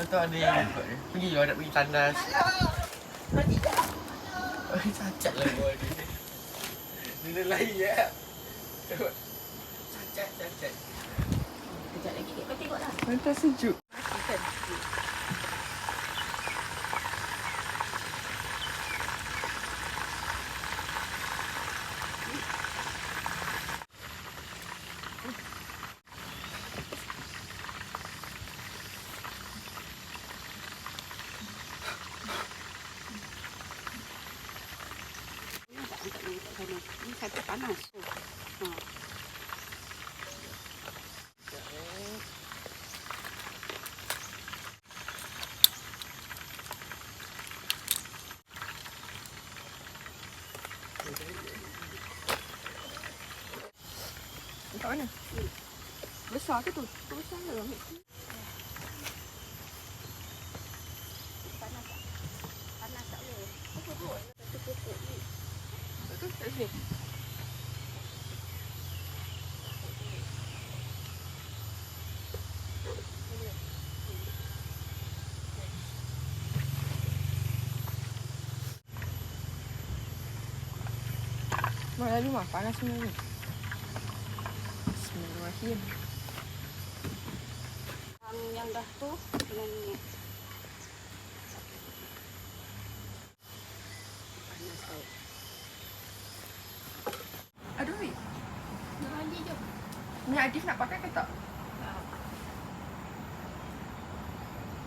tu ada yang ikut ni. Pergi nak pergi tandas. Cacat lah gua ni. Dia lain je. Cacat. Kejap lagi kau tengoklah. Pantai sejuk. Kan? Ini satu panas. Kat mana? Besar ke tu? Tu besar ke? Panas tak? Panas tak boleh. Satu pokok ni. Betul? Kat sini? Mana rumah? Panas semua ni. Bismillahirrahmanirrahim. Yang dah tu dengan ni. Panas tau. Ada duit? Nak mandi jom. Ni Adif nak pakai ke tak?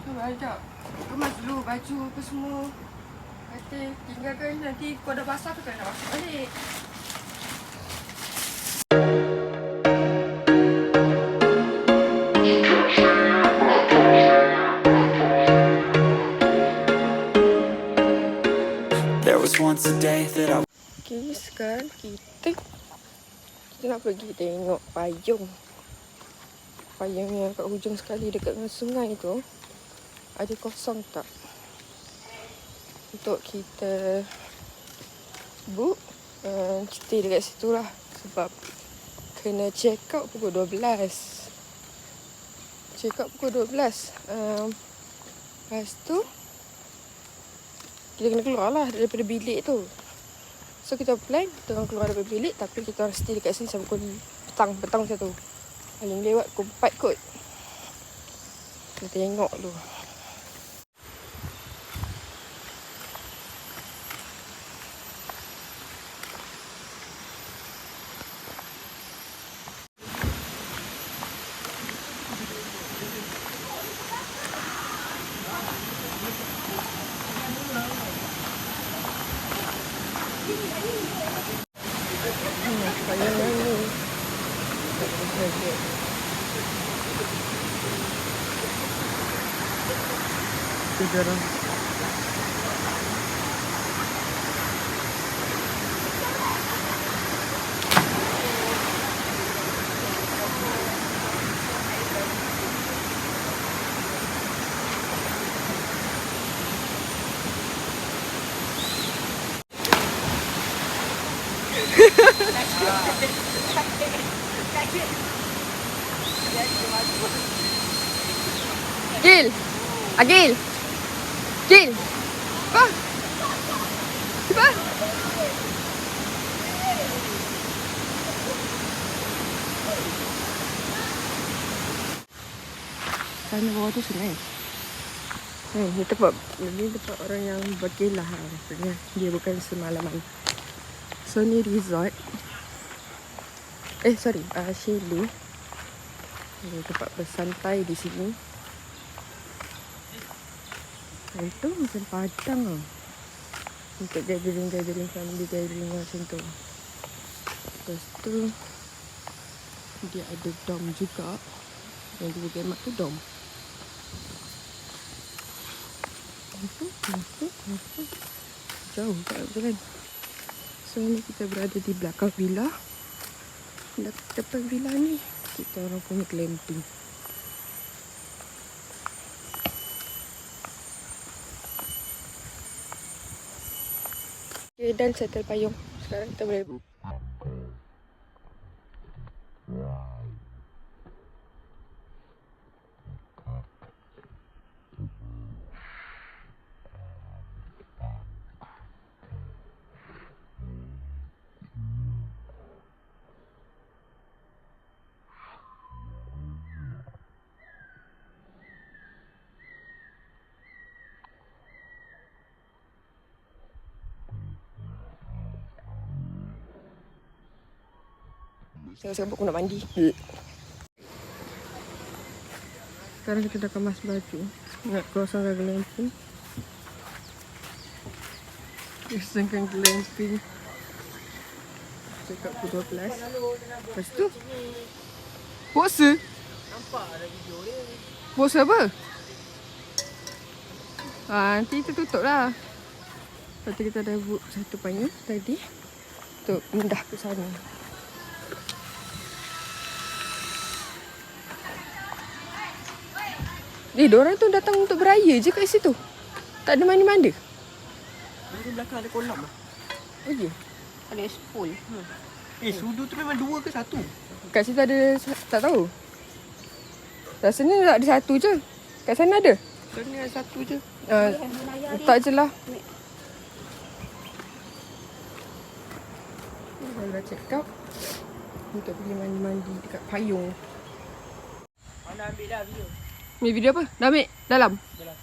Cuba ajak. Kemas dulu baju apa semua. Kata tinggalkan nanti kau dah basah tu kan nak masuk balik. There was once a day that I Okay, sekarang kita nak pergi tengok payung. Payung yang kat hujung sekali dekat dengan sungai tu. Ada kosong tak? Untuk kita book stay dekat situ lah. Sebab kena check out pukul 12. Check out pukul 12. Lepas tu kita kena keluar lah daripada bilik tu. So kita plan kita orang keluar daripada bilik, tapi kita orang stay dekat sini sampai pukul petang macam tu. Paling lewat pukul 4 kot. Kita tengok dulu. Payung yang ni. Tiga orang. Gil! Agil! Gil! Apa? Apa? Sana bawah tu sungai. Ni tempat orang yang berkelah lah maksudnya. Dia bukan semalaman. So ni resort. Chalet. Tempat bersantai di sini. Itu macam padang lah. Untuk gathering, family gathering macam tu. Lepas tu dia ada dom juga. Yang dia gemak tu dom. Jauh tak jalan. So ni kita berada di belakang villa. Depan villa ni kita orang punya glamping. Okay, dan settle payung. Sekarang kita boleh Sebab aku nak mandi. Sekarang kita dah kemas baju. Nak kosongkan glamping. Kosongkan glamping. Cakap pukul 12. Lepas tu puasa. Nampak ada video dia. Puasa apa? Nanti kita tutup lah. Lepas tu kita dah book satu payung tadi untuk pindah ke sana. Diorang tu datang untuk beraya je kat situ. Tak ada mandi-mandi. Di belakang ada kolam lah. Oh ya? Ada spool. Sudu tu memang 2 ke 1? Kat situ ada, tak tahu. Rasanya ada satu je. Kat sana ada? Sebenarnya ada 1 je. Letak je lah. Saya dah check out untuk pergi mandi-mandi dekat payung. Mana ambil dah video? Ni video apa? Dah ambil? Dalam? Dalam.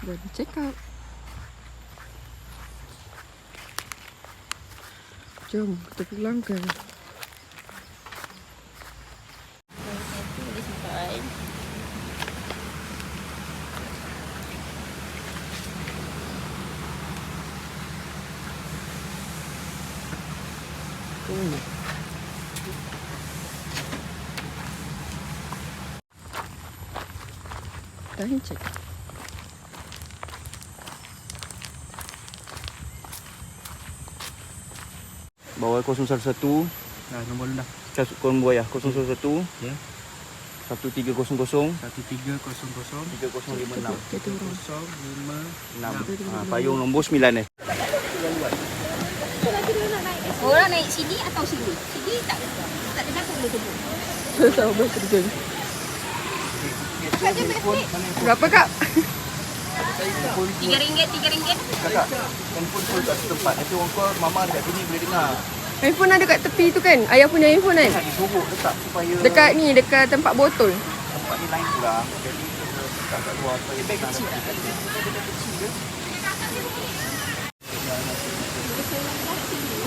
Dah check out. Jom kita pulangkan. Boleh simpan. Time check. Bawah 011. Dah nombor lu dah. Konvoy 011. Ya. 1300 1300 3056. 3056. Payung nombor 9 eh. Orang naik sini atau sini? Sini tak ada dapat boleh tunggu. Tak tahu apa terjun. Berapa kak? RM3. Kakak, handphone full kat tempat. Nanti orang call mama dekat sini boleh dengar. Handphone ada kat tepi tu kan? Ayah punya handphone kan? Tak disuruh letak supaya Dekat ni, dekat tempat botol. tempat ni lain pula. Jadi letak kat luar supaya beg kecil.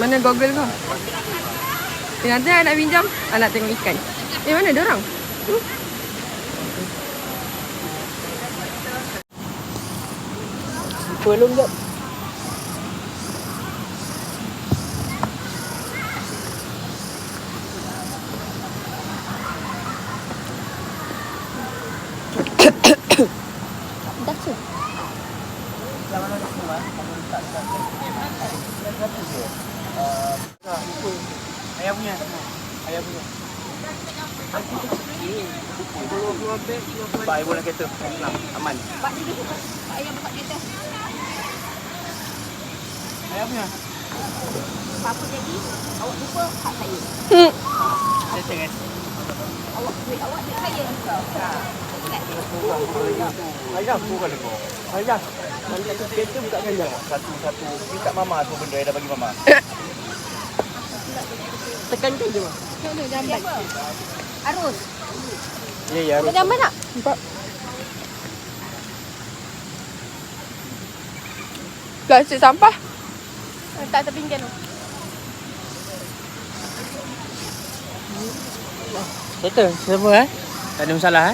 Mana Google kau? Nanti nak pinjam, nak tengok ikan. Mana dia orang? Belum jap. Dah tu. Ayah punya semua. Ayah punya. Baik boleh kereta. Senang, aman. Pak dia dulu. Pak ayah buka kereta. Ayah punya. Apa jadi? Awak lupa hak saya. Saya tengok. Awak duit awak duit saya. Ayah suruh kau. Ayah. Nanti satu kereta buka kerja. Satu-satu. Minta mama tu benda yang dah bagi mama. Tekankan je mah. Siapa? Arus. Ya, ya. Kau gambar tak? Nampak. Plastik sampah. Letak tepi kan tu. Betul, semua tak ada masalah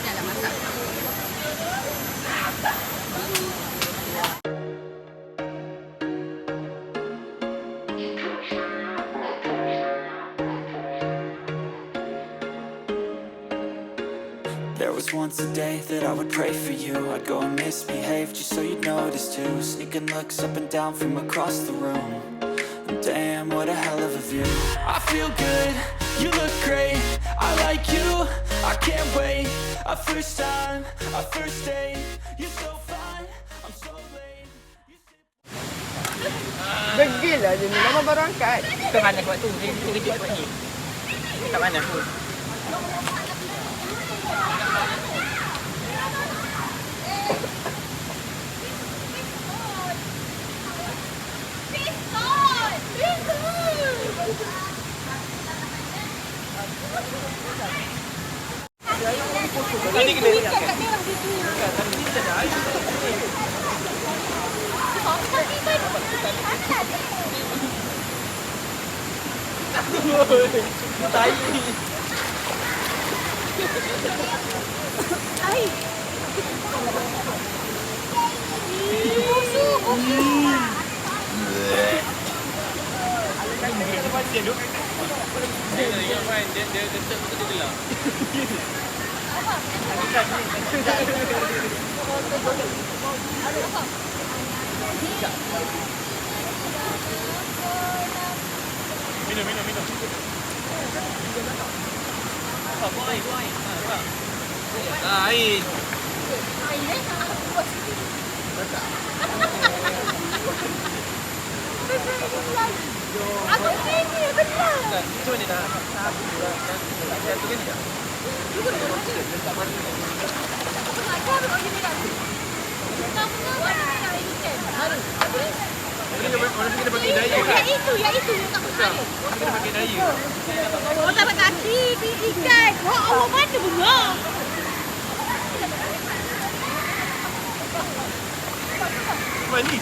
Jangan masak. There was once a day that I would pray for you. I'd go and misbehave just so you'd notice too. Sneaking looks up and down from across the room. And damn, what a hell of a view. I feel good, you look great, I like you, I can't wait. A first time, a first date. You're so fine, I'm so late. Degil lah dia ni. Lama baru angkat. Kita mana buat tu? Dia kejut buat ni. Kat mana pun. Tadi kena ingatkan. Tadi kita dah air. Tai. Dia tetap betul gelap. Minum. Buang air. Air. Aku ini benar. Itu ni dah. Dah tu kan dah. Orang kena pakai daya kan? Yang itu yang tak betul. Orang kena pakai daya. Oh tak kaki ikan. Oh Allah mana benar. Mani.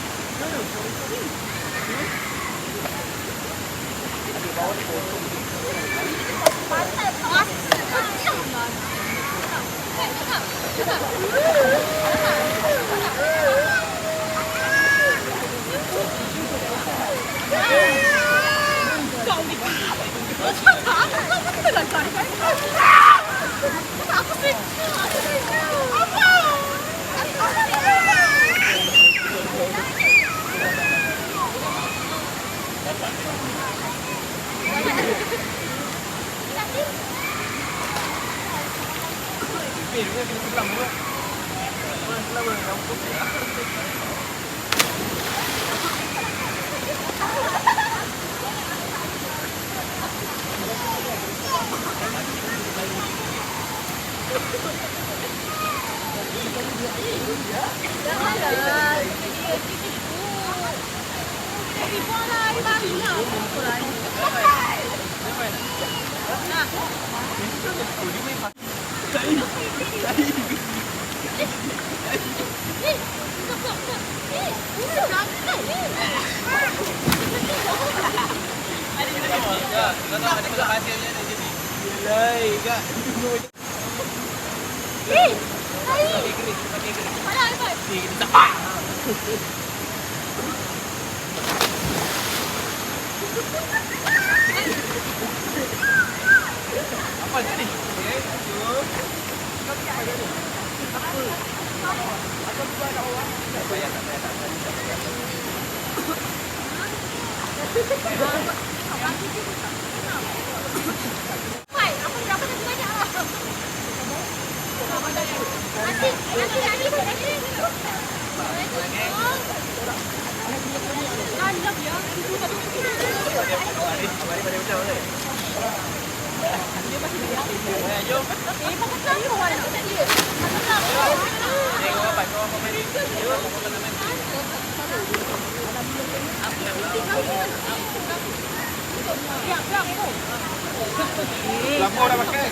Lai, kak. Hei! Hai! Mana iPhone? Kita tak. Apa ni? Hai, apa berapa nanti banyak lah. Nanti. Lanjut ya. Lampu dah pakai.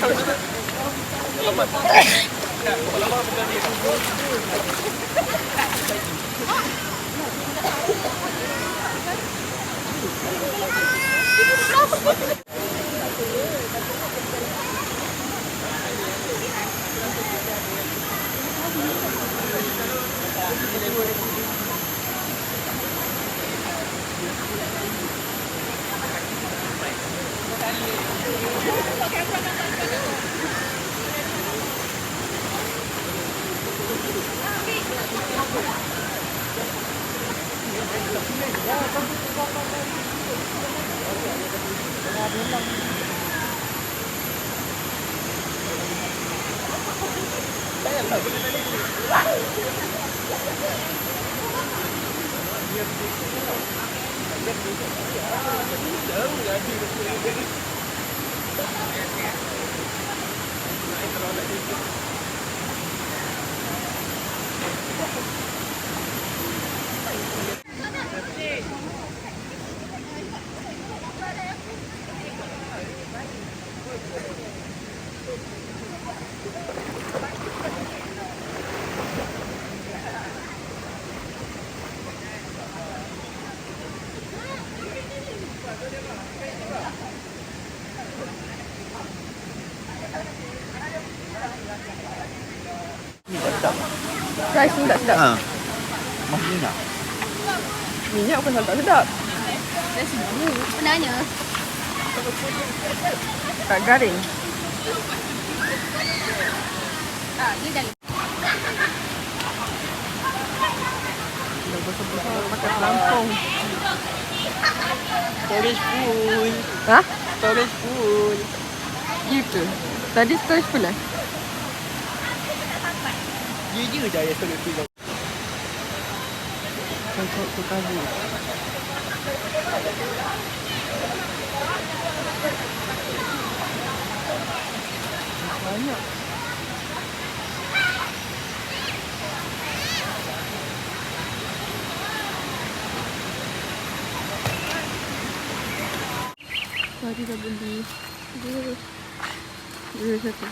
Rice ni tak sedap. Ha. Mas minyak. Minyak pun tak sedap. Sebenarnya Tak garing. dia dah Dah besar-besar makan lampung. Storage full. Ha? Storage full. Gitu. Tadi storage full lah. Je dah storage full. Cocok tu kali. Banyak. Tadi dah beli. Dua satu.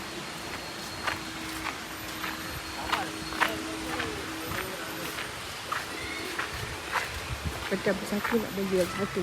Pecah bersatu nak bagi lagi satu.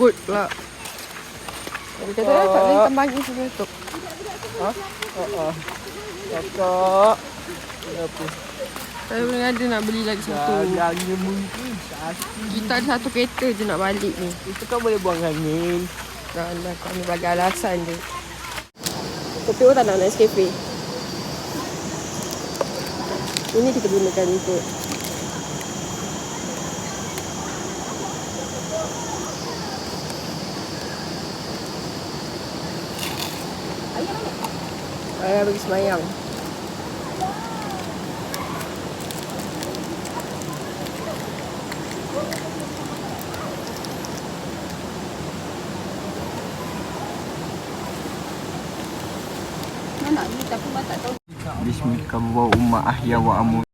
Ribut pula. Dia kata tak boleh tambah lagi satu. Ha? Kakak. Apa? Saya belum ada nak beli lagi satu. Jangannya mungkin. Kita ada satu kereta je nak balik ni. Itu kan boleh buang angin. Dan kami bagi alasan je. Kopi tak nak Nescafe. Ini kita gunakan untuk ayah bagi semayang. Mana ni tapi mak tak tahu. Bismillah wa umma ahya wa amut.